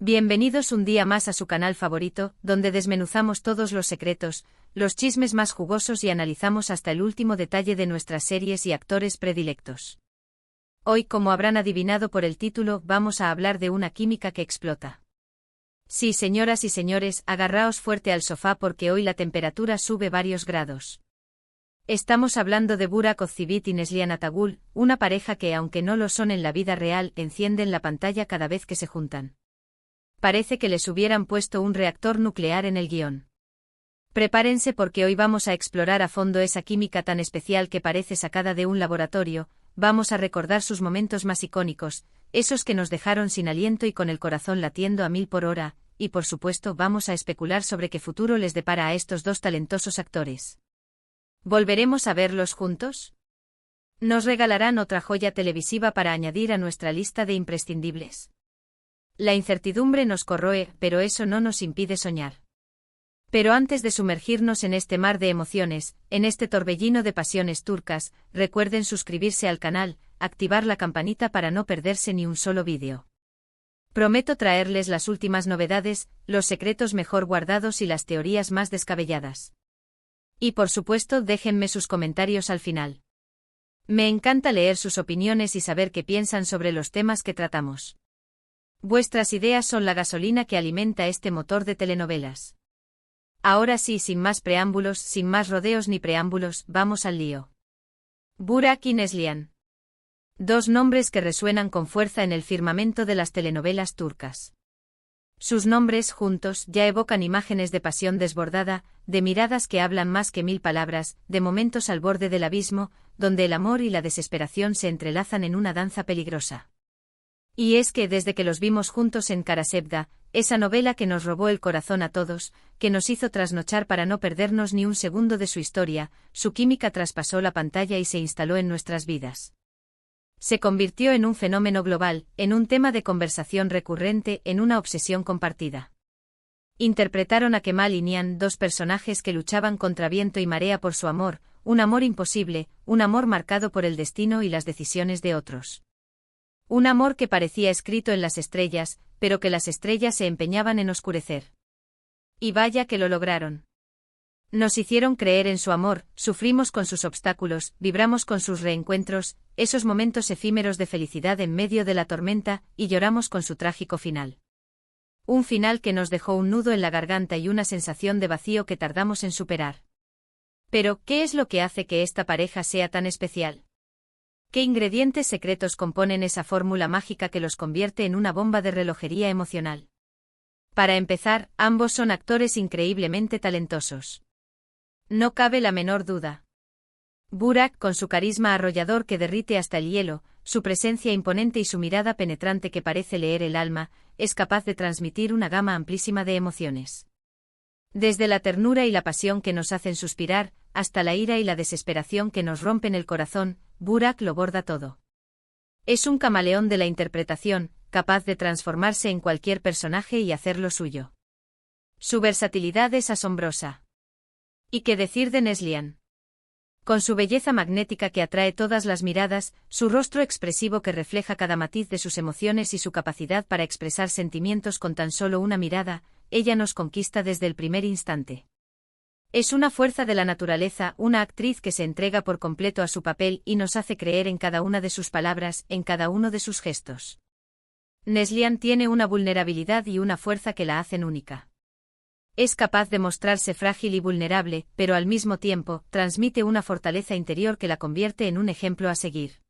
Bienvenidos un día más a su canal favorito, donde desmenuzamos todos los secretos, los chismes más jugosos y analizamos hasta el último detalle de nuestras series y actores predilectos. Hoy, como habrán adivinado por el título, vamos a hablar de una química que explota. Sí, señoras y señores, agarraos fuerte al sofá porque hoy la temperatura sube varios grados. Estamos hablando de Burak Özçivit y Neslihan Atagul, una pareja que, aunque no lo son en la vida real, encienden la pantalla cada vez que se juntan. Parece que les hubieran puesto un reactor nuclear en el guión. Prepárense porque hoy vamos a explorar a fondo esa química tan especial que parece sacada de un laboratorio, vamos a recordar sus momentos más icónicos, esos que nos dejaron sin aliento y con el corazón latiendo a 1000 por hora, y por supuesto vamos a especular sobre qué futuro les depara a estos dos talentosos actores. ¿Volveremos a verlos juntos? ¿Nos regalarán otra joya televisiva para añadir a nuestra lista de imprescindibles? La incertidumbre nos corroe, pero eso no nos impide soñar. Pero antes de sumergirnos en este mar de emociones, en este torbellino de pasiones turcas, recuerden suscribirse al canal, activar la campanita para no perderse ni un solo vídeo. Prometo traerles las últimas novedades, los secretos mejor guardados y las teorías más descabelladas. Y por supuesto, déjenme sus comentarios al final. Me encanta leer sus opiniones y saber qué piensan sobre los temas que tratamos. Vuestras ideas son la gasolina que alimenta este motor de telenovelas. Ahora sí, sin más preámbulos, sin más rodeos ni preámbulos, vamos al lío. Burak y Neslihan. Dos nombres que resuenan con fuerza en el firmamento de las telenovelas turcas. Sus nombres juntos ya evocan imágenes de pasión desbordada, de miradas que hablan más que 1000 palabras, de momentos al borde del abismo, donde el amor y la desesperación se entrelazan en una danza peligrosa. Y es que desde que los vimos juntos en Karasevda, esa novela que nos robó el corazón a todos, que nos hizo trasnochar para no perdernos ni un segundo de su historia, su química traspasó la pantalla y se instaló en nuestras vidas. Se convirtió en un fenómeno global, en un tema de conversación recurrente, en una obsesión compartida. Interpretaron a Kemal y Nihan, dos personajes que luchaban contra viento y marea por su amor, un amor imposible, un amor marcado por el destino y las decisiones de otros. Un amor que parecía escrito en las estrellas, pero que las estrellas se empeñaban en oscurecer. Y vaya que lo lograron. Nos hicieron creer en su amor, sufrimos con sus obstáculos, vibramos con sus reencuentros, esos momentos efímeros de felicidad en medio de la tormenta, y lloramos con su trágico final. Un final que nos dejó un nudo en la garganta y una sensación de vacío que tardamos en superar. Pero, ¿qué es lo que hace que esta pareja sea tan especial? ¿Qué ingredientes secretos componen esa fórmula mágica que los convierte en una bomba de relojería emocional? Para empezar, ambos son actores increíblemente talentosos. No cabe la menor duda. Burak, con su carisma arrollador que derrite hasta el hielo, su presencia imponente y su mirada penetrante que parece leer el alma, es capaz de transmitir una gama amplísima de emociones. Desde la ternura y la pasión que nos hacen suspirar, hasta la ira y la desesperación que nos rompen el corazón, Burak lo borda todo. Es un camaleón de la interpretación, capaz de transformarse en cualquier personaje y hacerlo suyo. Su versatilidad es asombrosa. ¿Y qué decir de Neslihan? Con su belleza magnética que atrae todas las miradas, su rostro expresivo que refleja cada matiz de sus emociones y su capacidad para expresar sentimientos con tan solo una mirada, ella nos conquista desde el primer instante. Es una fuerza de la naturaleza, una actriz que se entrega por completo a su papel y nos hace creer en cada una de sus palabras, en cada uno de sus gestos. Neslihan tiene una vulnerabilidad y una fuerza que la hacen única. Es capaz de mostrarse frágil y vulnerable, pero al mismo tiempo, transmite una fortaleza interior que la convierte en un ejemplo a seguir.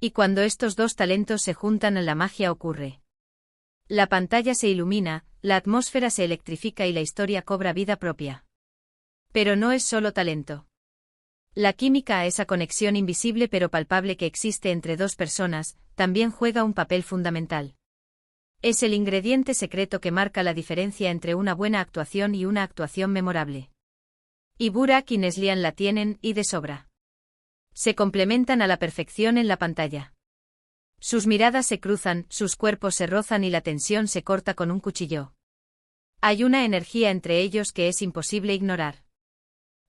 Y cuando estos dos talentos se juntan, la magia ocurre. La pantalla se ilumina, la atmósfera se electrifica y la historia cobra vida propia. Pero no es solo talento. La química, esa conexión invisible pero palpable que existe entre dos personas, también juega un papel fundamental. Es el ingrediente secreto que marca la diferencia entre una buena actuación y una actuación memorable. Y Burak y Neslihan la tienen, y de sobra. Se complementan a la perfección en la pantalla. Sus miradas se cruzan, sus cuerpos se rozan y la tensión se corta con un cuchillo. Hay una energía entre ellos que es imposible ignorar.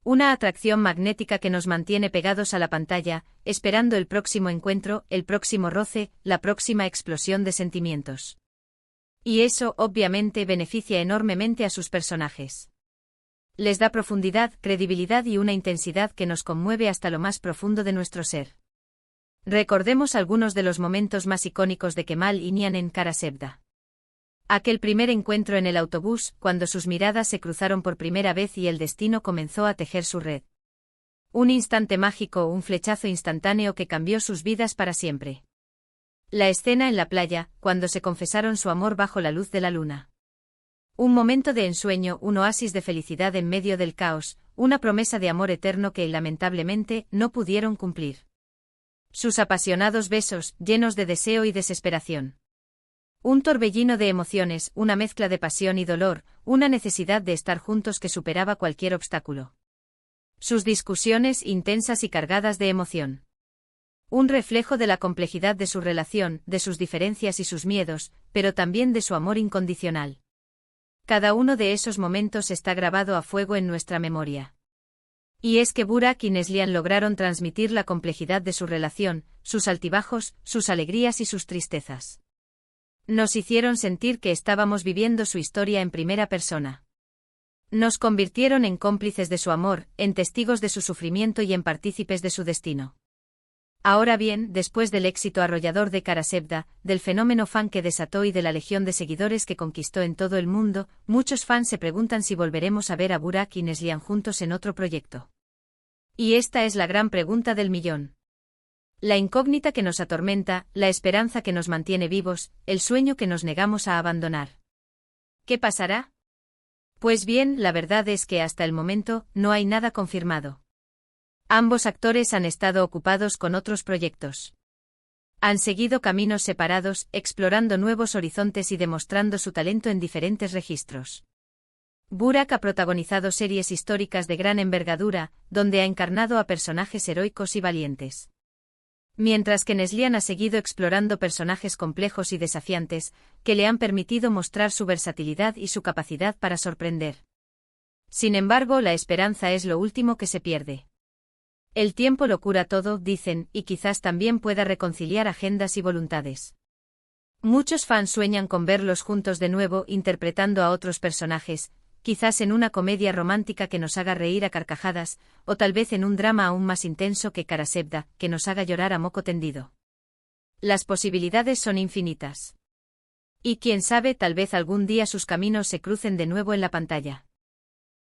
Una atracción magnética que nos mantiene pegados a la pantalla, esperando el próximo encuentro, el próximo roce, la próxima explosión de sentimientos. Y eso, obviamente, beneficia enormemente a sus personajes. Les da profundidad, credibilidad y una intensidad que nos conmueve hasta lo más profundo de nuestro ser. Recordemos algunos de los momentos más icónicos de Kemal y Nian en Kara Sevda. Aquel primer encuentro en el autobús, cuando sus miradas se cruzaron por primera vez y el destino comenzó a tejer su red. Un instante mágico, un flechazo instantáneo que cambió sus vidas para siempre. La escena en la playa, cuando se confesaron su amor bajo la luz de la luna. Un momento de ensueño, un oasis de felicidad en medio del caos, una promesa de amor eterno que, lamentablemente, no pudieron cumplir. Sus apasionados besos, llenos de deseo y desesperación. Un torbellino de emociones, una mezcla de pasión y dolor, una necesidad de estar juntos que superaba cualquier obstáculo. Sus discusiones, intensas y cargadas de emoción. Un reflejo de la complejidad de su relación, de sus diferencias y sus miedos, pero también de su amor incondicional. Cada uno de esos momentos está grabado a fuego en nuestra memoria. Y es que Burak y Neslihan lograron transmitir la complejidad de su relación, sus altibajos, sus alegrías y sus tristezas. Nos hicieron sentir que estábamos viviendo su historia en primera persona. Nos convirtieron en cómplices de su amor, en testigos de su sufrimiento y en partícipes de su destino. Ahora bien, después del éxito arrollador de Kara Sevda, del fenómeno fan que desató y de la legión de seguidores que conquistó en todo el mundo, muchos fans se preguntan si volveremos a ver a Burak y Neslihan juntos en otro proyecto. Y esta es la gran pregunta del millón. La incógnita que nos atormenta, la esperanza que nos mantiene vivos, el sueño que nos negamos a abandonar. ¿Qué pasará? Pues bien, la verdad es que hasta el momento, no hay nada confirmado. Ambos actores han estado ocupados con otros proyectos. Han seguido caminos separados, explorando nuevos horizontes y demostrando su talento en diferentes registros. Burak ha protagonizado series históricas de gran envergadura, donde ha encarnado a personajes heroicos y valientes. Mientras que Neslihan ha seguido explorando personajes complejos y desafiantes, que le han permitido mostrar su versatilidad y su capacidad para sorprender. Sin embargo, la esperanza es lo último que se pierde. El tiempo lo cura todo, dicen, y quizás también pueda reconciliar agendas y voluntades. Muchos fans sueñan con verlos juntos de nuevo interpretando a otros personajes, quizás en una comedia romántica que nos haga reír a carcajadas, o tal vez en un drama aún más intenso que Kara Sevda, que nos haga llorar a moco tendido. Las posibilidades son infinitas. Y quién sabe, tal vez algún día sus caminos se crucen de nuevo en la pantalla.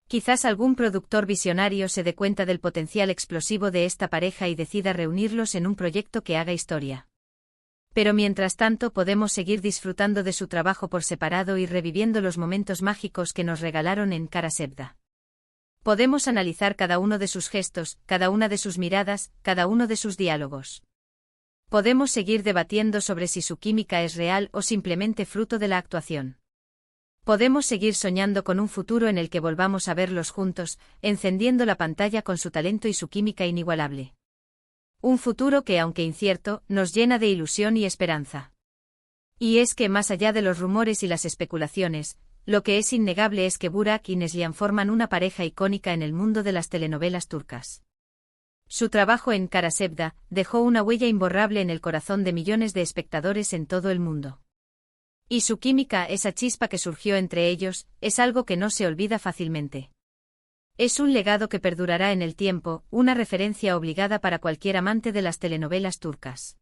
Quizás algún productor visionario se dé cuenta del potencial explosivo de esta pareja y decida reunirlos en un proyecto que haga historia. Pero mientras tanto podemos seguir disfrutando de su trabajo por separado y reviviendo los momentos mágicos que nos regalaron en Kara Sevda. Podemos analizar cada uno de sus gestos, cada una de sus miradas, cada uno de sus diálogos. Podemos seguir debatiendo sobre si su química es real o simplemente fruto de la actuación. Podemos seguir soñando con un futuro en el que volvamos a verlos juntos, encendiendo la pantalla con su talento y su química inigualable. Un futuro que, aunque incierto, nos llena de ilusión y esperanza. Y es que más allá de los rumores y las especulaciones, lo que es innegable es que Burak y Neslihan forman una pareja icónica en el mundo de las telenovelas turcas. Su trabajo en Kara Sevda dejó una huella imborrable en el corazón de millones de espectadores en todo el mundo. Y su química, esa chispa que surgió entre ellos, es algo que no se olvida fácilmente. Es un legado que perdurará en el tiempo, una referencia obligada para cualquier amante de las telenovelas turcas.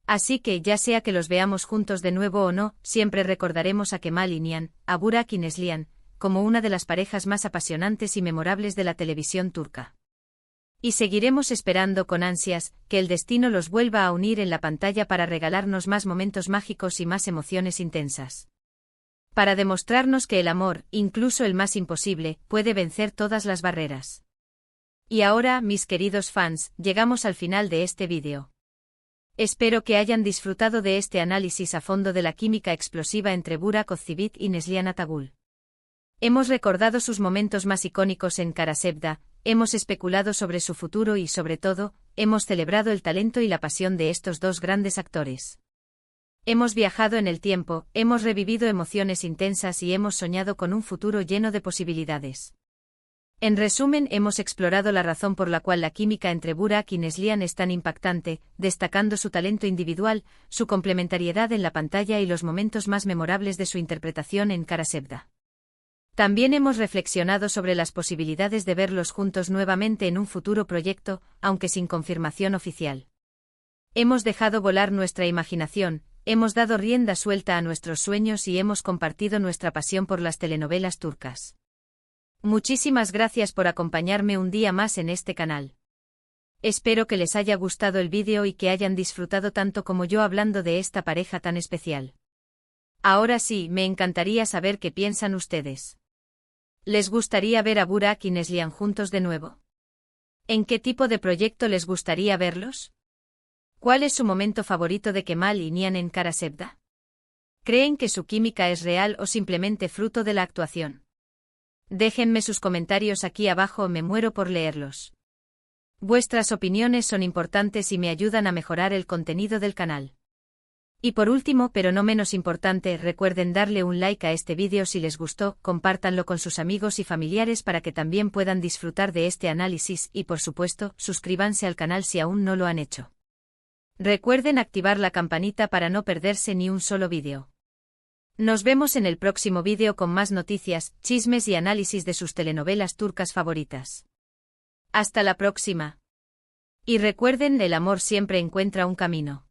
Así que, ya sea que los veamos juntos de nuevo o no, siempre recordaremos a Kemal y Nihan, a Burak y Neslihan, como una de las parejas más apasionantes y memorables de la televisión turca. Y seguiremos esperando con ansias que el destino los vuelva a unir en la pantalla para regalarnos más momentos mágicos y más emociones intensas. Para demostrarnos que el amor, incluso el más imposible, puede vencer todas las barreras. Y ahora, mis queridos fans, llegamos al final de este vídeo. Espero que hayan disfrutado de este análisis a fondo de la química explosiva entre Burak Özçivit y Neslihan Atagül. Hemos recordado sus momentos más icónicos en Kara Sevda, hemos especulado sobre su futuro y, sobre todo, hemos celebrado el talento y la pasión de estos dos grandes actores. Hemos viajado en el tiempo, hemos revivido emociones intensas y hemos soñado con un futuro lleno de posibilidades. En resumen, hemos explorado la razón por la cual la química entre Burak y Neslihan es tan impactante, destacando su talento individual, su complementariedad en la pantalla y los momentos más memorables de su interpretación en Kara Sevda. También hemos reflexionado sobre las posibilidades de verlos juntos nuevamente en un futuro proyecto, aunque sin confirmación oficial. Hemos dejado volar nuestra imaginación, hemos dado rienda suelta a nuestros sueños y hemos compartido nuestra pasión por las telenovelas turcas. Muchísimas gracias por acompañarme un día más en este canal. Espero que les haya gustado el vídeo y que hayan disfrutado tanto como yo hablando de esta pareja tan especial. Ahora sí, me encantaría saber qué piensan ustedes. ¿Les gustaría ver a Burak y Neslihan juntos de nuevo? ¿En qué tipo de proyecto les gustaría verlos? ¿Cuál es su momento favorito de Kemal y Nihan en Kara Sevda? ¿Creen que su química es real o simplemente fruto de la actuación? Déjenme sus comentarios aquí abajo, me muero por leerlos. Vuestras opiniones son importantes y me ayudan a mejorar el contenido del canal. Y por último, pero no menos importante, recuerden darle un like a este vídeo si les gustó, compártanlo con sus amigos y familiares para que también puedan disfrutar de este análisis y por supuesto, suscríbanse al canal si aún no lo han hecho. Recuerden activar la campanita para no perderse ni un solo vídeo. Nos vemos en el próximo vídeo con más noticias, chismes y análisis de sus telenovelas turcas favoritas. Hasta la próxima. Y recuerden, el amor siempre encuentra un camino.